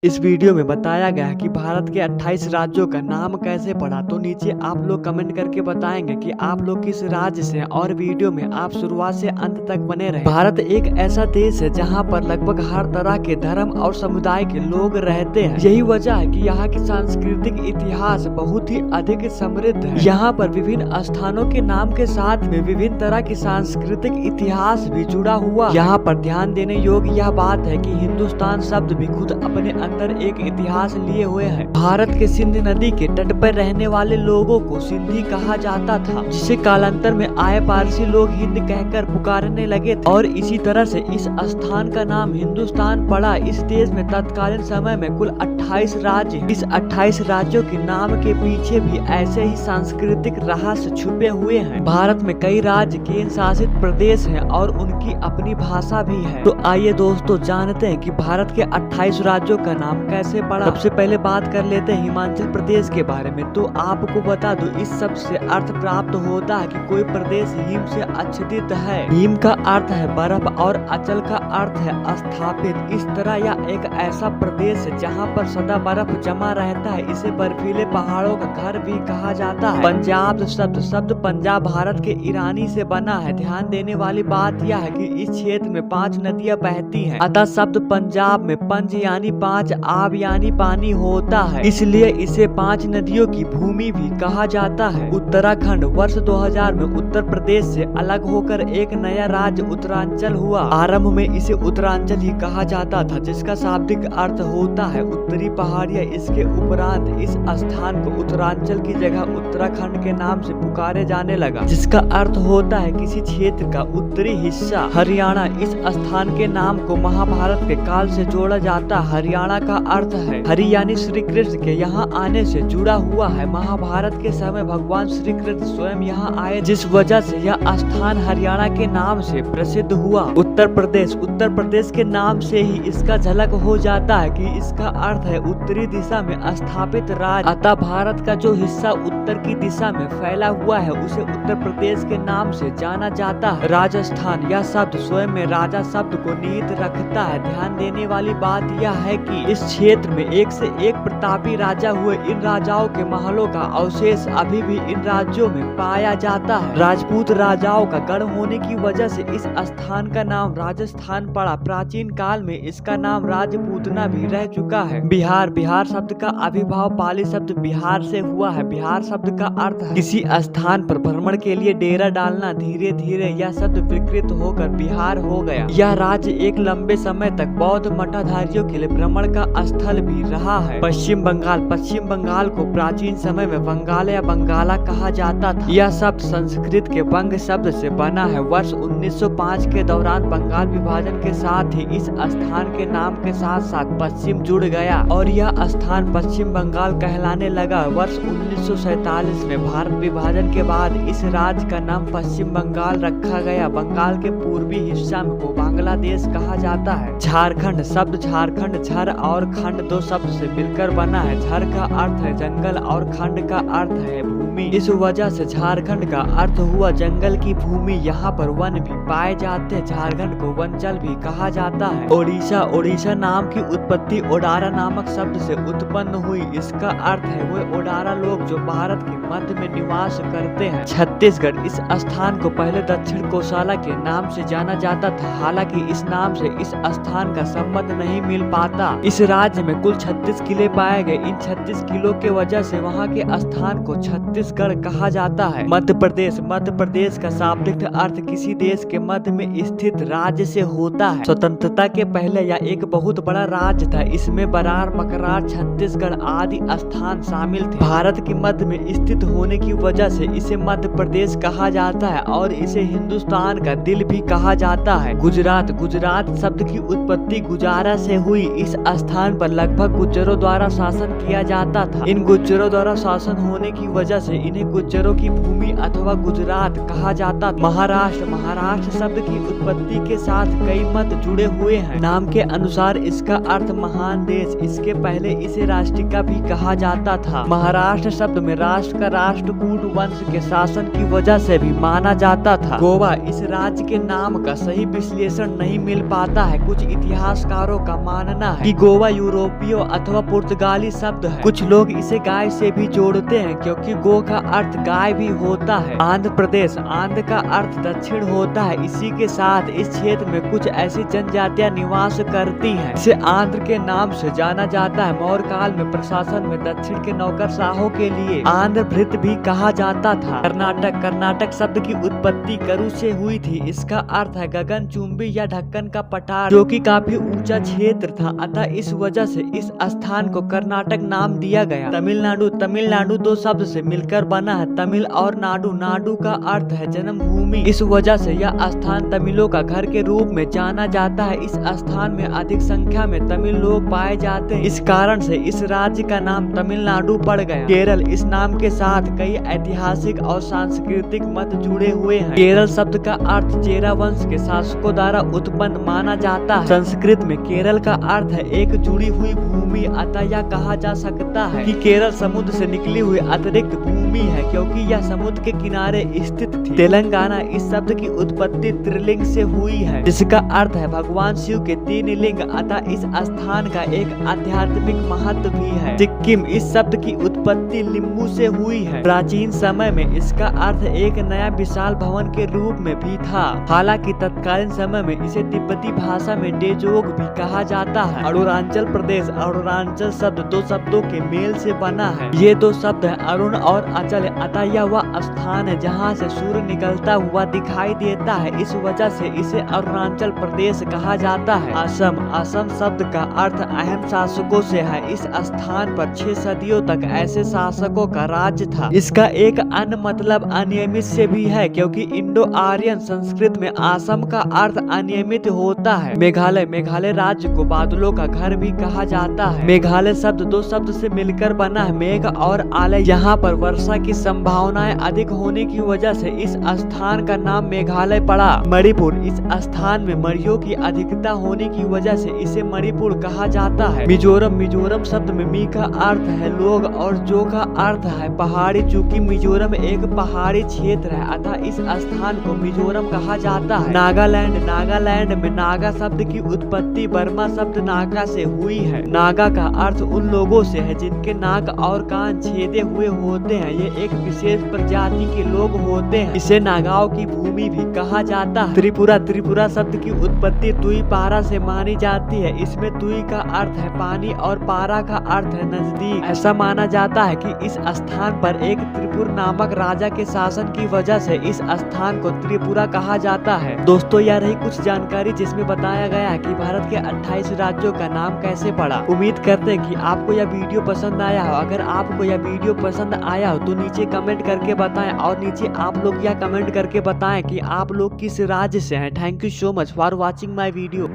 इस वीडियो में बताया गया है कि भारत के 28 राज्यों का नाम कैसे पढ़ा। तो नीचे आप लोग कमेंट करके बताएंगे कि आप लोग किस राज्य से हैं और वीडियो में आप शुरुआत से अंत तक बने रहें। भारत एक ऐसा देश है जहां पर लगभग हर तरह के धर्म और समुदाय के लोग रहते हैं। यही वजह है कि यहाँ की सांस्कृतिक इतिहास बहुत ही अधिक समृद्ध है। यहाँ पर विभिन्न स्थानों के नाम के साथ में विभिन्न तरह की सांस्कृतिक इतिहास भी जुड़ा हुआ। यहाँ पर ध्यान देने योग्य यह बात है कि हिंदुस्तान शब्द भी खुद अपने अंदर एक इतिहास लिए हुए है। भारत के सिंध नदी के तट पर रहने वाले लोगों को सिंधी कहा जाता था, जिसे कालांतर में आए पारसी लोग हिंद कहकर पुकारने लगे थे और इसी तरह से इस स्थान का नाम हिंदुस्तान पड़ा। इस देश में तत्कालीन समय में कुल 28 राज्य। इस 28 राज्यों के नाम के पीछे भी ऐसे ही सांस्कृतिक रहस्य छुपे हुए हैं। भारत में कई राज्य केंद्र शासित प्रदेश हैं और उनकी अपनी भाषा भी है। तो आइए दोस्तों जानते हैं कि भारत के 28 राज्यों का नाम कैसे पड़ा। सबसे पहले बात कर लेते हैं हिमाचल प्रदेश के बारे में। तो आपको बता दो इस शब्द से अर्थ प्राप्त होता है कि कोई प्रदेश हिम से आच्छादित है। हिम का अर्थ है बर्फ और अचल का अर्थ है स्थापित। इस तरह यह एक ऐसा प्रदेश है जहाँ पर सदा बर्फ जमा रहता है। इसे बर्फीले पहाड़ों का घर भी कहा जाता है। पंजाब शब्द पंजाब भारत के ईरानी से बना है। ध्यान देने वाली बात यह है कि इस क्षेत्र में 5 नदियां बहती हैं। अतः शब्द पंजाब में पंज यानी 5, आब यानी पानी होता है, इसलिए इसे 5 नदियों की भूमि भी कहा जाता है। उत्तराखंड वर्ष 2000 में उत्तर प्रदेश से अलग होकर एक नया राज्य उत्तरांचल हुआ। आरंभ में इसे उत्तरांचल ही कहा जाता था, जिसका शाब्दिक अर्थ होता है उत्तरी पहाड़ियां। इसके उपरांत इस स्थान को उत्तरांचल की जगह उत्तराखंड के नाम से पुकारे जाने लगा, जिसका अर्थ होता है किसी क्षेत्र का उत्तरी हिस्सा। हरियाणा इस स्थान के नाम को महाभारत के काल से जोड़ा जाता। हरियाणा का अर्थ है हरि यानी श्री कृष्ण के यहाँ आने से जुड़ा हुआ है। महाभारत के समय भगवान श्री कृष्ण स्वयं यहाँ आए, जिस वजह से यह स्थान हरियाणा के नाम से प्रसिद्ध हुआ। उत्तर प्रदेश के नाम से ही इसका झलक हो जाता है कि इसका अर्थ है उत्तरी दिशा में स्थापित राज्य। अतः भारत का जो हिस्सा उत्तर की दिशा में फैला हुआ है उसे उत्तर प्रदेश के नाम से जाना जाता है। राजस्थान यह शब्द स्वयं में राजा शब्द को निहित रखता है। ध्यान देने वाली बात यह है कि इस क्षेत्र में एक से एक प्रतापी राजा हुए। इन राजाओं के महलों का अवशेष अभी भी इन राज्यों में पाया जाता है। राजपूत राजाओं का गढ़ होने की वजह से इस स्थान का नाम राजस्थान पड़ा। प्राचीन काल में इसका नाम राजपूतना भी रह चुका है। बिहार शब्द का आविर्भाव पाली शब्द बिहार से हुआ है। बिहार शब्द का अर्थ है किसी स्थान पर भ्रमण के लिए डेरा डालना। धीरे धीरे यह शब्द विकृत होकर बिहार हो गया। यह राज्य एक लंबे समय तक बौद्ध मठाधारियों के लिए भ्रमण का स्थल भी रहा है। पश्चिम बंगाल को प्राचीन समय में बंगाल या बंगाला कहा जाता था। यह शब्द संस्कृत के बंग शब्द से बना है। वर्ष 1905 के दौरान बंगाल विभाजन के साथ ही इस स्थान के नाम के साथ साथ पश्चिम जुड़ गया और यह स्थान पश्चिम बंगाल कहलाने लगा। वर्ष 1947 में भारत विभाजन के बाद इस राज्य का नाम पश्चिम बंगाल रखा गया। बंगाल के पूर्वी हिस्सा को बांग्लादेश कहा जाता है। झारखंड शब्द झारखंड झर और खंड 2 शब्द से मिलकर बना है। झर का अर्थ है जंगल और खंड का अर्थ है भूमि। इस वजह से झारखंड का अर्थ हुआ जंगल की भूमि। यहाँ पर वन भी पाए जाते हैं। झारखंड को वनचल भी कहा जाता है। ओडिशा नाम की उत्पत्ति ओडारा नामक शब्द से उत्पन्न हुई। इसका अर्थ है वो ओडारा लोग जो भारत के मध्य में निवास करते हैं। छत्तीसगढ़ इस स्थान को पहले दक्षिण कोशाला के नाम से जाना जाता था। हालांकि इस नाम से इस स्थान का संबंध नहीं मिल पाता। इस राज्य में कुल 36 किले पाए गए। इन 36 किलों के वजह से वहाँ के स्थान को छत्तीसगढ़ कहा जाता है। मध्य प्रदेश का शाब्दिक अर्थ किसी देश के मध्य में स्थित राज्य से होता है। स्वतंत्रता के पहले यह एक बहुत बड़ा राज्य था। इसमें बरार, मकरार, छत्तीसगढ़ आदि स्थान शामिल थे। भारत के मध्य में स्थित होने की वजह से इसे मध्य प्रदेश कहा जाता है और इसे हिंदुस्तान का दिल भी कहा जाता है। गुजरात शब्द की उत्पत्ति गुजारा से हुई। इस स्थान पर लगभग गुज्जरों द्वारा शासन किया जाता था। इन गुज्जरों द्वारा शासन होने की वजह से इन्हें गुज्जरों की भूमि अथवा गुजरात कहा जाता था। महाराष्ट्र शब्द की उत्पत्ति के साथ कई मत जुड़े हुए हैं। नाम के अनुसार इसका अर्थ महान देश। इसके पहले इसे राष्ट्रिका भी कहा जाता था। महाराष्ट्र शब्द में राष्ट्र का राष्ट्रकूट वंश के शासन की वजह से भी माना जाता था। गोवा इस राज्य के नाम का सही विश्लेषण नहीं मिल पाता है। कुछ इतिहासकारों का मानना है कि गोवा यूरोपीय अथवा पुर्तगाली शब्द है। कुछ लोग इसे गाय से भी जोड़ते हैं क्योंकि गो का अर्थ गाय भी होता है। आंध्र प्रदेश, आंध्र का अर्थ दक्षिण होता है। इसी के साथ इस क्षेत्र में कुछ ऐसी जनजातियां निवास करती हैं। इसे आंध्र के नाम से जाना जाता है। मौर्य काल में प्रशासन में दक्षिण के नौकरशाहों के लिए आंध्र भृत भी कहा जाता था। कर्नाटक, कर्नाटक शब्द की उत्पत्ति करु से हुई थी। इसका अर्थ है गगनचुंबी या ढक्कन का पठार, जो कि काफी ऊंचा क्षेत्र था। अतः इस वजह से इस स्थान को कर्नाटक नाम दिया गया। तमिलनाडु, तमिलनाडु दो शब्द से मिलकर बना है। तमिल और नाडु, नाडु का अर्थ है जन्मभूमि। इस वजह से यह स्थान तमिलों का घर के रूप में जाना जाता है। इस स्थान में अधिक संख्या में तमिल लोग पाए जाते हैं। इस कारण से इस राज्य का नाम तमिलनाडु पड़ गया। केरल, इस नाम के साथ कई ऐतिहासिक और सांस्कृतिक मत जुड़े हुए हैं। केरल शब्द का अर्थ चेरा वंश के शासकों द्वारा उत्पन्न माना जाता है। संस्कृत में केरल का अर्थ है एक जुड़ी हुई भूमि। अतः यह कहा जा सकता है कि केरल समुद्र से निकली हुई अतिरिक्त भूमि है, क्योंकि यह समुद्र के किनारे स्थित थी। तेलंगाना, इस शब्द की उत्पत्ति त्रिलिंग से हुई है, जिसका अर्थ है भगवान शिव के 3 लिंग। अतः इस स्थान का एक आध्यात्मिक महत्व भी है। सिक्किम, इस शब्द की उत्पत्ति लिम्बू से हुई है। प्राचीन समय में इसका अर्थ एक नया विशाल भवन के रूप में भी था। हालांकि तत्कालीन समय में इसे तिब्बती भाषा में डेजोग भी कहा जाता है। अरुणाचल प्रदेश, अरुणाचल शब्द दो शब्दों के मेल से बना है। ये दो शब्द है अरुण और अचल। अतः यह वह स्थान है जहाँ से सूर्य निकलता हुआ दिखाई देता है। इस वजह से इसे अरुणाचल प्रदेश कहा जाता है। असम, असम शब्द का अर्थ अहम शासकों से है। इस स्थान पर 6 सदियों तक ऐसे शासकों का राज्य था। इसका एक अन्य मतलब अनियमित से भी है, क्योंकि इंडो आर्यन संस्कृत में असम का अर्थ अनियमित होता है। मेघालय, मेघालय राज्य को बादलों का घर भी कहा जाता है। मेघालय शब्द दो शब्द से मिलकर बना है, मेघ और आलय। यहाँ पर वर्षा की संभावनाएं अधिक होने की वजह से इस स्थान का नाम मेघालय पड़ा। मणिपुर, इस स्थान में मरियों की अधिकता होने की वजह से इसे मणिपुर कहा जाता है। मिजोरम, मिजोरम शब्द में मी का अर्थ है लोग और जो का अर्थ है पहाड़ी। चूंकि मिजोरम एक पहाड़ी क्षेत्र है, अतः इस स्थान को मिजोरम कहा जाता है। नागालैंड, नागालैंड में नागा शब्द की उत्पत्ति बर्मा शब्द नागा से हुई है। नागा का अर्थ उन लोगों से है जिनके नाक और कान छेदे हुए होते हैं। ये एक विशेष प्रजाति के लोग होते हैं। इसे नागाओं की भूमि भी कहा जाता है। त्रिपुरा, त्रिपुरा शब्द की उत्पत्ति तुई पारा से मानी जाती है। इसमें तुई का अर्थ है पानी और पारा का अर्थ है नजदीक। ऐसा माना जाता है कि इस स्थान पर एक त्रिपुर नामक राजा के शासन की वजह से इस स्थान को त्रिपुरा कहा जाता है। दोस्तों, यह रही कुछ जानकारी जिसमें बताया गया है कि भारत के 28 राज्यों का नाम कैसे पड़ा। उम्मीद करते हैं कि आपको यह वीडियो पसंद आया हो। अगर आपको यह वीडियो पसंद आया हो तो नीचे कमेंट करके बताएं, और नीचे आप लोग यह कमेंट करके बताएं कि आप लोग किस राज्य से हैं। Thank you so much for watching my video.